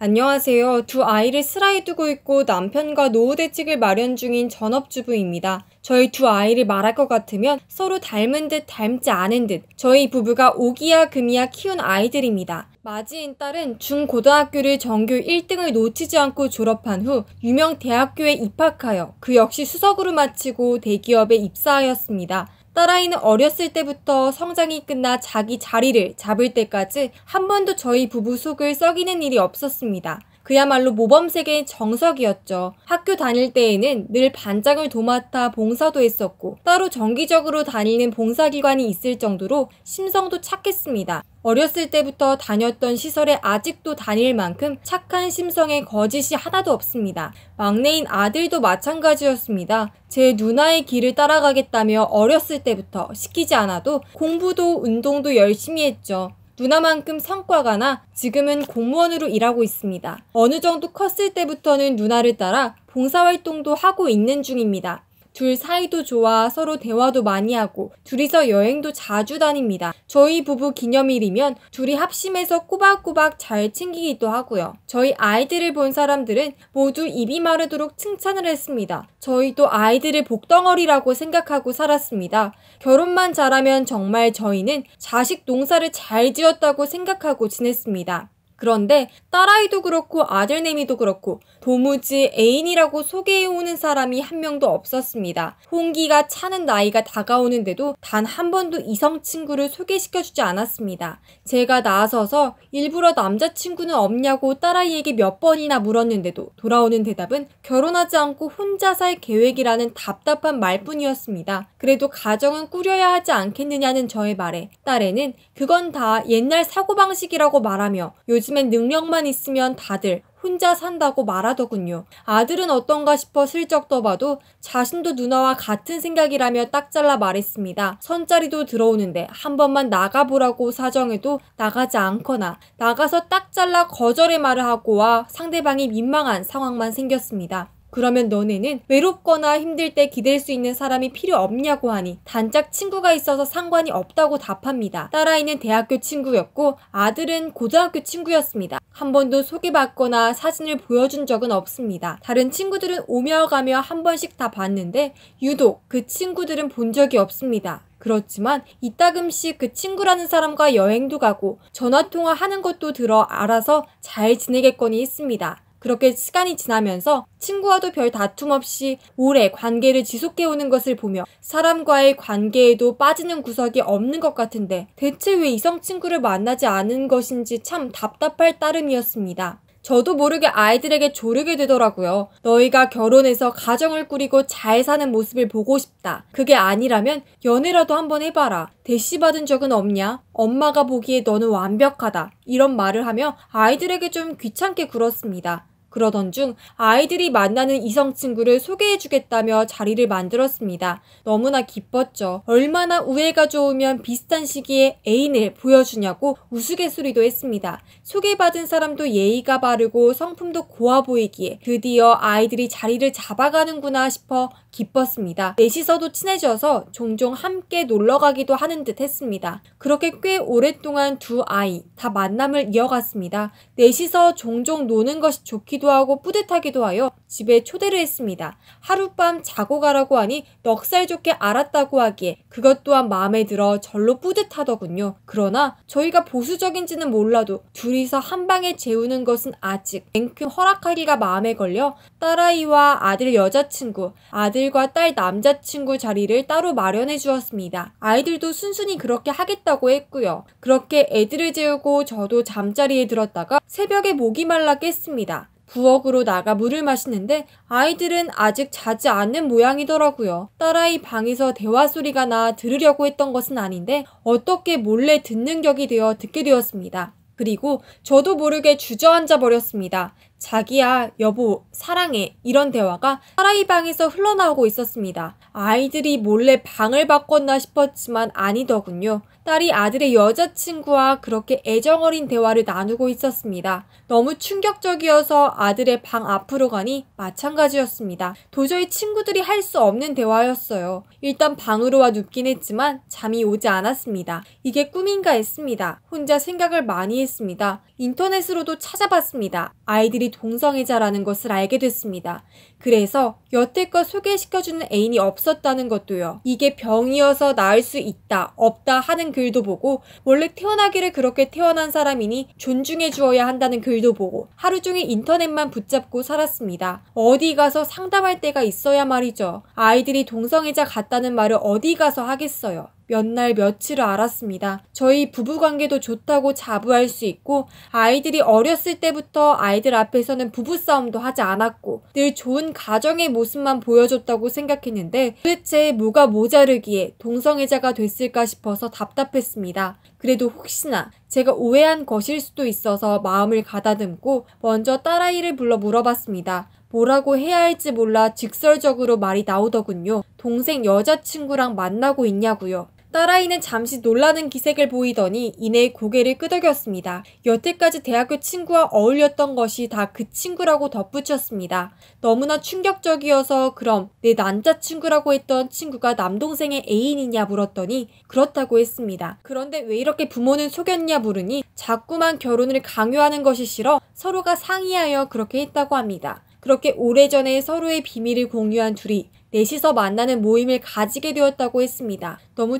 안녕하세요. 두 아이를 슬하에 두고 있고 남편과 노후 대책을 마련 중인 전업주부입니다. 저희 두 아이를 말할 것 같으면 서로 닮은 듯 닮지 않은 듯 저희 부부가 오기야 금이야 키운 아이들입니다. 맞이인 딸은 중고등학교를 전교 1등을 놓치지 않고 졸업한 후 유명 대학교에 입학하여 그 역시 수석으로 마치고 대기업에 입사하였습니다. 딸아이는 어렸을 때부터 성장이 끝나 자기 자리를 잡을 때까지 한 번도 저희 부부 속을 썩이는 일이 없었습니다. 그야말로 모범세계의 정석이었죠. 학교 다닐 때에는 늘 반장을 도맡아 봉사도 했었고 따로 정기적으로 다니는 봉사기관이 있을 정도로 심성도 착했습니다. 어렸을 때부터 다녔던 시설에 아직도 다닐 만큼 착한 심성에 거짓이 하나도 없습니다. 막내인 아들도 마찬가지였습니다. 제 누나의 길을 따라가겠다며 어렸을 때부터 시키지 않아도 공부도 운동도 열심히 했죠. 누나만큼 성과가 나 지금은 공무원으로 일하고 있습니다. 어느 정도 컸을 때부터는 누나를 따라 봉사활동도 하고 있는 중입니다. 둘 사이도 좋아 서로 대화도 많이 하고 둘이서 여행도 자주 다닙니다. 저희 부부 기념일이면 둘이 합심해서 꼬박꼬박 잘 챙기기도 하고요. 저희 아이들을 본 사람들은 모두 입이 마르도록 칭찬을 했습니다. 저희도 아이들을 복덩어리라고 생각하고 살았습니다. 결혼만 잘하면 정말 저희는 자식 농사를 잘 지었다고 생각하고 지냈습니다. 그런데 딸아이도 그렇고 아들내미도 그렇고 도무지 애인이라고 소개해오는 사람이 한 명도 없었습니다. 홍기가 차는 나이가 다가오는데도 단 한 번도 이성 친구를 소개시켜주지 않았습니다. 제가 나서서 일부러 남자친구는 없냐고 딸아이에게 몇 번이나 물었는데도 돌아오는 대답은 결혼하지 않고 혼자 살 계획이라는 답답한 말뿐이었습니다. 그래도 가정은 꾸려야 하지 않겠느냐는 저의 말에 딸애는 그건 다 옛날 사고방식이라고 말하며 요즘엔 능력만 있으면 다들 혼자 산다고 말하더군요. 아들은 어떤가 싶어 슬쩍 떠봐도 자신도 누나와 같은 생각이라며 딱 잘라 말했습니다. 선자리도 들어오는데 한 번만 나가보라고 사정해도 나가지 않거나 나가서 딱 잘라 거절의 말을 하고 와 상대방이 민망한 상황만 생겼습니다. 그러면 너네는 외롭거나 힘들 때 기댈 수 있는 사람이 필요 없냐고 하니 단짝 친구가 있어서 상관이 없다고 답합니다. 딸아이는 대학교 친구였고 아들은 고등학교 친구였습니다. 한 번도 소개받거나 사진을 보여준 적은 없습니다. 다른 친구들은 오며 가며 한 번씩 다 봤는데 유독 그 친구들은 본 적이 없습니다. 그렇지만 이따금씩 그 친구라는 사람과 여행도 가고 전화통화하는 것도 들어 알아서 잘 지내겠거니 했습니다. 그렇게 시간이 지나면서 친구와도 별 다툼 없이 오래 관계를 지속해오는 것을 보며 사람과의 관계에도 빠지는 구석이 없는 것 같은데 대체 왜 이성 친구를 만나지 않은 것인지 참 답답할 따름이었습니다. 저도 모르게 아이들에게 조르게 되더라고요. 너희가 결혼해서 가정을 꾸리고 잘 사는 모습을 보고 싶다. 그게 아니라면 연애라도 한번 해봐라. 대시받은 적은 없냐? 엄마가 보기에 너는 완벽하다. 이런 말을 하며 아이들에게 좀 귀찮게 굴었습니다. 그러던 중 아이들이 만나는 이성 친구를 소개해주겠다며 자리를 만들었습니다. 너무나 기뻤죠. 얼마나 우애가 좋으면 비슷한 시기에 애인을 보여주냐고 우스갯소리도 했습니다. 소개받은 사람도 예의가 바르고 성품도 고와 보이기에 드디어 아이들이 자리를 잡아가는구나 싶어 기뻤습니다. 넷이서도 친해져서 종종 함께 놀러가기도 하는 듯 했습니다. 그렇게 꽤 오랫동안 두 아이 다 만남을 이어갔습니다. 넷이서 종종 노는 것이 좋기도 하고 뿌듯하기도 하여 집에 초대를 했습니다. 하룻밤 자고 가라고 하니 넉살 좋게 알았다고 하기에 그것 또한 마음에 들어 절로 뿌듯하더군요. 그러나 저희가 보수적인지는 몰라도 둘이서 한 방에 재우는 것은 아직 냉큼 허락하기가 마음에 걸려 딸아이와 아들 여자친구, 아들과 딸 남자친구 자리를 따로 마련해 주었습니다. 아이들도 순순히 그렇게 하겠다고 했고요. 그렇게 애들을 재우고 저도 잠자리에 들었다가 새벽에 목이 말라 깼습니다. 부엌으로 나가 물을 마시는데 아이들은 아직 자지 않는 모양이더라고요. 딸아이 방에서 대화 소리가 나 들으려고 했던 것은 아닌데 어떻게 몰래 듣는 격이 되어 듣게 되었습니다. 그리고 저도 모르게 주저앉아 버렸습니다. 자기야, 여보, 사랑해 이런 대화가 딸아이 방에서 흘러나오고 있었습니다. 아이들이 몰래 방을 바꿨나 싶었지만 아니더군요. 딸이 아들의 여자친구와 그렇게 애정어린 대화를 나누고 있었습니다. 너무 충격적이어서 아들의 방 앞으로 가니 마찬가지였습니다. 도저히 친구들이 할 수 없는 대화였어요. 일단 방으로 와 눕긴 했지만 잠이 오지 않았습니다. 이게 꿈인가 했습니다. 혼자 생각을 많이 했습니다. 인터넷으로도 찾아봤습니다. 아이들이 동성애자라는 것을 알게 됐습니다. 그래서 여태껏 소개시켜주는 애인이 없었다는 것도요. 이게 병이어서 나을 수 있다, 없다 하는 글도 보고 원래 태어나기를 그렇게 태어난 사람이니 존중해 주어야 한다는 글도 보고 하루 종일 인터넷만 붙잡고 살았습니다. 어디 가서 상담할 때가 있어야 말이죠. 아이들이 동성애자 같다는 말을 어디 가서 하겠어요. 몇 날 며칠을 알았습니다. 저희 부부관계도 좋다고 자부할 수 있고 아이들이 어렸을 때부터 아이들 앞에서는 부부싸움도 하지 않았고 늘 좋은 가정의 모습만 보여줬다고 생각했는데 도대체 뭐가 모자르기에 동성애자가 됐을까 싶어서 답답했습니다. 그래도 혹시나 제가 오해한 것일 수도 있어서 마음을 가다듬고 먼저 딸아이를 불러 물어봤습니다. 뭐라고 해야 할지 몰라 직설적으로 말이 나오더군요. 동생 여자친구랑 만나고 있냐고요. 딸아이는 잠시 놀라는 기색을 보이더니 이내 고개를 끄덕였습니다. 여태까지 대학교 친구와 어울렸던 것이 다 그 친구라고 덧붙였습니다. 너무나 충격적이어서 그럼 내 남자친구라고 했던 친구가 남동생의 애인이냐 물었더니 그렇다고 했습니다. 그런데 왜 이렇게 부모는 속였냐 물으니 자꾸만 결혼을 강요하는 것이 싫어 서로가 상의하여 그렇게 했다고 합니다. 그렇게 오래전에 서로의 비밀을 공유한 둘이 넷이서 만나는 모임을 가지게 되었다고 했습니다. 너무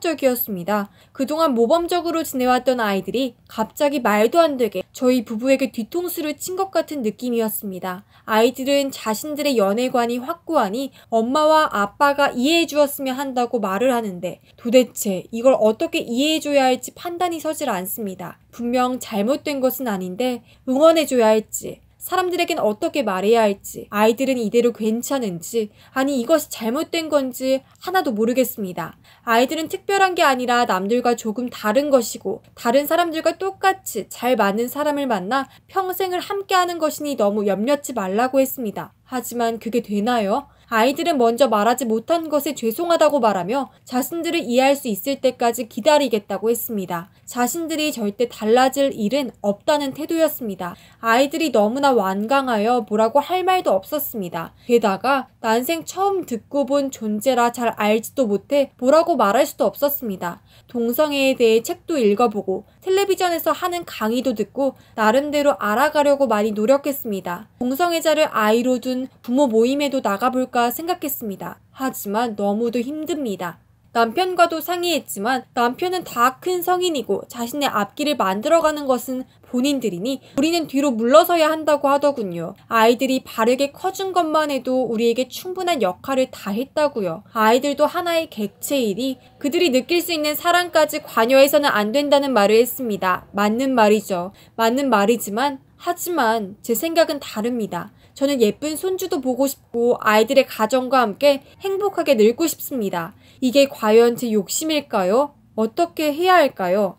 충격적이었습니다. 그동안 모범적으로 지내왔던 아이들이 갑자기 말도 안 되게 저희 부부에게 뒤통수를 친 것 같은 느낌이었습니다. 아이들은 자신들의 연애관이 확고하니 엄마와 아빠가 이해해 주었으면 한다고 말을 하는데 도대체 이걸 어떻게 이해해 줘야 할지 판단이 서질 않습니다. 분명 잘못된 것은 아닌데 응원해 줘야 할지 사람들에겐 어떻게 말해야 할지, 아이들은 이대로 괜찮은지, 아니 이것이 잘못된 건지 하나도 모르겠습니다. 아이들은 특별한 게 아니라 남들과 조금 다른 것이고 다른 사람들과 똑같이 잘 맞는 사람을 만나 평생을 함께하는 것이니 너무 염려치 말라고 했습니다. 하지만 그게 되나요? 아이들은 먼저 말하지 못한 것에 죄송하다고 말하며 자신들을 이해할 수 있을 때까지 기다리겠다고 했습니다. 자신들이 절대 달라질 일은 없다는 태도였습니다. 아이들이 너무나 완강하여 뭐라고 할 말도 없었습니다. 게다가 난생 처음 듣고 본 존재라 잘 알지도 못해 뭐라고 말할 수도 없었습니다. 동성애에 대해 책도 읽어보고 텔레비전에서 하는 강의도 듣고 나름대로 알아가려고 많이 노력했습니다. 동성애자를 아이로 둔 부모 모임에도 나가볼까 생각했습니다. 하지만 너무도 힘듭니다. 남편과도 상의했지만 남편은 다 큰 성인이고 자신의 앞길을 만들어가는 것은 본인들이니 우리는 뒤로 물러서야 한다고 하더군요. 아이들이 바르게 커준 것만 해도 우리에게 충분한 역할을 다 했다고요. 아이들도 하나의 객체이니 그들이 느낄 수 있는 사랑까지 관여해서는 안 된다는 말을 했습니다. 맞는 말이죠. 맞는 말이지만 하지만 제 생각은 다릅니다. 저는 예쁜 손주도 보고 싶고 아이들의 가정과 함께 행복하게 늙고 싶습니다. 이게 과연 제 욕심일까요? 어떻게 해야 할까요?